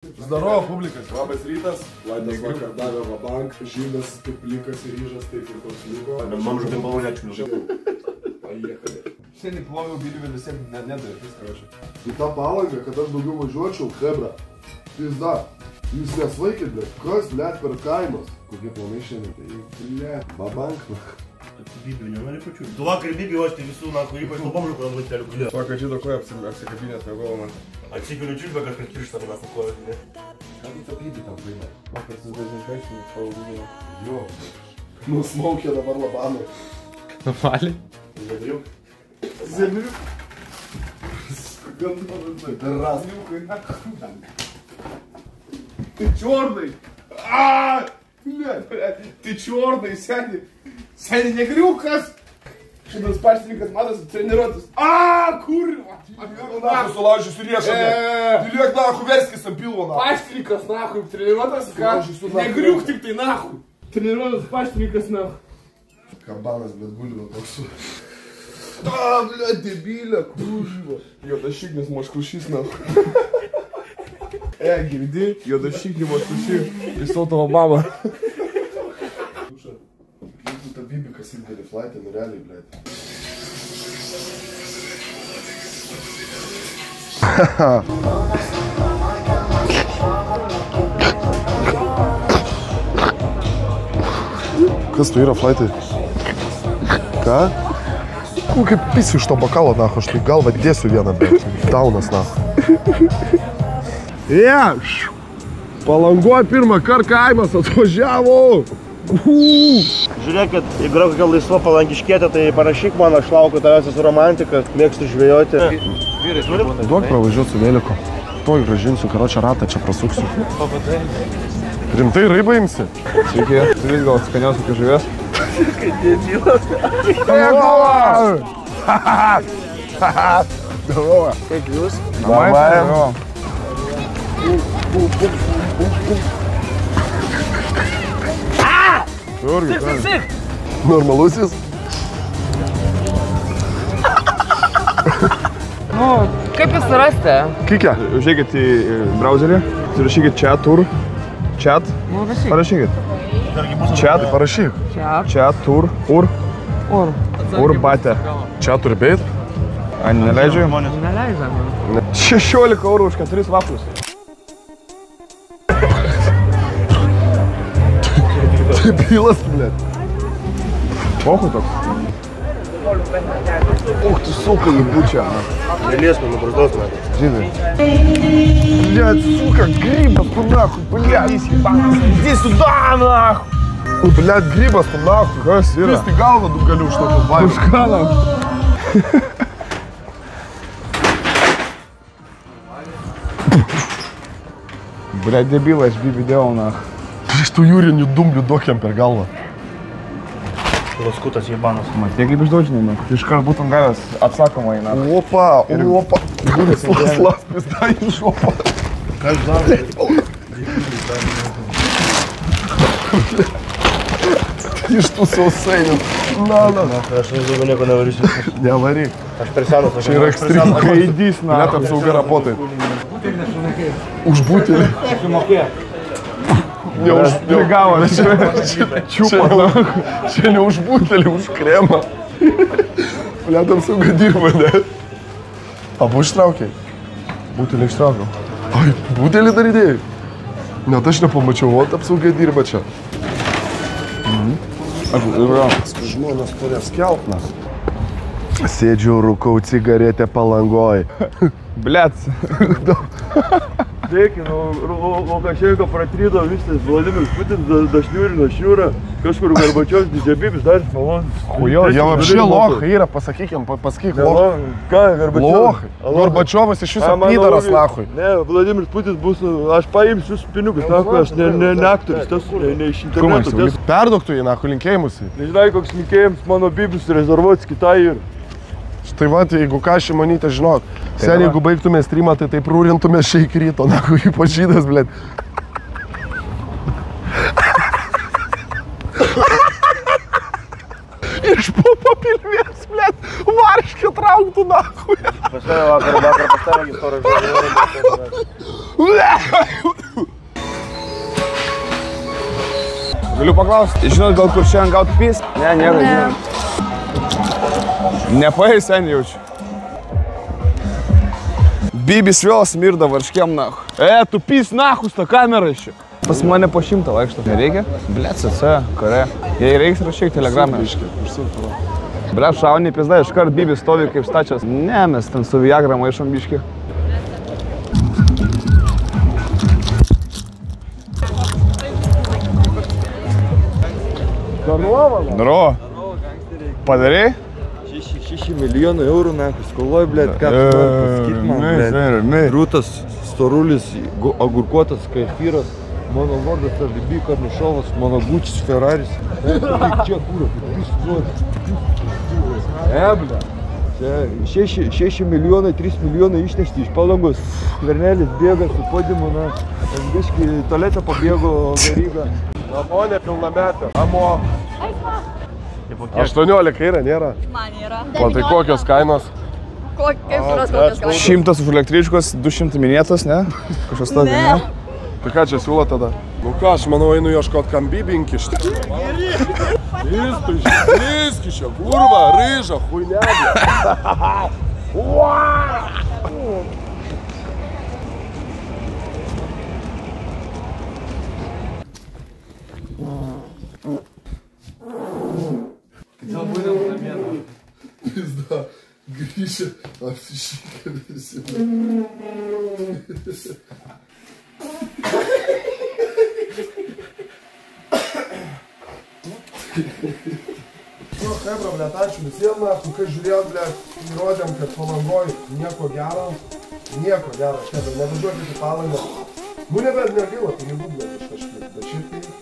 Здороvo, publikas. Labas rytas. Laidas vakar davė vabank, žydas kaip plikas ir ryžas, taip ir toks liko. Man žodžiu balonėčių. Pajekali. Šiandien ploviau bilį, bet visiems nedavė viską rašė. Į tą palangą, kad aš daugiau važiuočiau, hebra. Pizda. Jūs nesvaikit, bet kas, blėt, per kaimas? Kokie planai šiandien? Tai, blėt, vabank. Bibių nenori pačių. Tu vakar bibių, aš tai visų, ypač nuo bomžų, kur ant laiptelių gulėjo. Sako, žydo koja apsikabinės mėgovo man. Atsikeliu čiulbę, kad kirštą manęs nukojo. Ką tu tą bibių tam paimai? Vakar su dezinfekciniu pavadinimu. Jo. Nusmaukė dabar labanai. Nufalį? Zemriuk. Zemriuk? Gandų, per razmiukai, na. Tai čiornai! Aaaa! Blėt, tai čiornai, seni! Seni negriukas! Šitas paštininkas matosi treniruotis. Aaaa, kurva! Nahu sulaužysiu riešą. Diliuok nahu, verskis ant pilvo nahu. Paštininkas nahu, treniruotas, ką? Negriuk tik tai nahu. Treniruotas paštininkas nahu. Kabanas, blėt, gulino toks. Aaa, blėt, debilė, kurva. Jodašiknis moškušys nahu. Girdi? Jodašiknis moškušys. Visau tavo mamą. Ta bibikas įdėlį flaitę, nu realiai, blėt. Kas tu yra flaitai? Ką? Nu, kaip pisi iš to bakalo, nahu, aš tai galvą dėsiu vieną, bet daunas, nahu. Palangoje pirmą kartą kaimas atvažiavo. Žiūrėkit, jeigu yra kokia laisva palangiškėtė, tai parašyk man, aš laukiu tavęs, esu romantikas, mėgstu žvejoti. Duok pravažiuoti su vėliku. Toj gražinsiu, karočią ratą čia prasuksiu. Rimtai raibą imsi? Sveiki, turės gal skaniausių kaip žuvės? Kaip dėbilas. Galvoja. Kaip jūs? Davai. Sik! Normalusis? Nu, kaip jūs rasti? Kikia. Žiūrėkit į browserį, surašykit chat, tur, chat, Nu, rašyk. parašykit. Chat, parašyk. Chat, tur, ur, bate. Chat turi beit? Ai, neleidžiu? Neleidžia man. 16 eurų už 4 vaflius. Debilas, blėt. Pohui toks. Uch, tu suka į bučią. Neliesku, nubruzdos man. Žydai. Blėt, suka, grybas tu nahu, blėt. Иди сюда, нахуй! Blėt, grybas tu nahu, kas yra? Vis tai galvą du galiu už tokio baimą. Už ką nahu? Bля, debila, aš bibi dėjau nahu. Iš tų jūrinių dumblių duokiam per galvą. Laskutas jebanas. Matė, kaip išdaužinai, nahu. Iškart būtum gavęs atsakomą į nahu. Opa, opa. Las, pizda į šopą. Ką aš darau? Iš tų sausainių. Na. Aš daugiau nieko nevarysiu. Nevaryk. Aš per senas. Čia yra ekstremų. Kaidys, nahu. Net apsauga rapotai. Už butelį. Prigavo, čiupo, nahu. Čia ne už butelį, už kremą. Net apsauga dirba, ne? Abu ištraukiai? Butelį ištraukiau. Ai, butelį dar įdėjai? Net aš nepamačiau, o apsauga dirba čia. Žmonės turės keltnas. Sėdžiu, rūkau cigaretę Palangoj. Blėt. Dėkį, Lukašenko pratrydo visas Vladimiras Putinas, dašniūrino šniūrą, kažkur Gorbačiovas, didžiabibis, dar malonus. Hujo, jie apšė lohai yra, pasakykim, pasakyk lohai. Ką, Gorbačiovas? Lohai. Gorbačiovas iš viso pydaras nahui. Ne, Vladimiras Putinas bus, aš paimsiu jūsų pinigus, nahui, aš ne aktorius, tas ne iš interneto. Perdoktų jį nahui linkėjimusi. Nežinai, koks linkėjimas mano bibis rezervuotis kitai ir. Štai va, jeigu ką Šimonytė žinok, sen jeigu baigtume streamą, tai taip rūrintume šiaik ryto, nahui, ypač žydas, blėt. Iš popilvės, blėt, varškį trauktų, nahui. Pas tave vakar pas tave storą žiūrėjau. Galiu paklausti, žinot, gal kur šiandien gaut pys? Ne, nėra, žinot. Nepaeis, seniai jaučiu. Bibis vėl smirda varškiem, nahu. Tu pys, nahu, sta kamera iš čia. Pas mane po 100 vaikšto. Nereikia? Blet, CC, kare. Jei reiks, rašyk telegramę. Blet, šauniai pizda, iškart Bibis stovi kaip stačias. Ne, mes ten su Viagra maišom biškį. Здорово. Padarei? 6 milijonų eurų, nahu, skoloj, blėt, ką tu nori pasakyt man, blėt. Rūtas, storulis, agurkuotas, kefyras, mano vardas Alibi Karnišovas, mano Gučis, Ferraris. Čia kūra, blėt. 6 milijonai, 3 milijonai išnešti iš Palangos. Skvernelis bėga su podiumu, na, biškį tualetą pabėgo Veryga. Amo nepilnametė. Amo. 18 yra, nėra? Man yra. O tai kokios kainos? Kaip kurios kokios kainos? 100 už električkos, 200 minėtas, ne? Kažkas tokio, ne? Tai ką čia siūlo tada? Nu ką, aš manau, einu ieškot kam bibinkišti. Viskišio, kurva, ryža, huinelė. Pizda, grįžę, apsišykę visi. Nu, hebra, blėt, ačiū visiem, kai žiūrėjom, blėt, įrodėm, kad Palangoj nieko gero, hebra, nevažiuokit į Palangą. Nu, nebent negaila, pinigų, blėt, iš kažkaip, bet šiaip tai tu,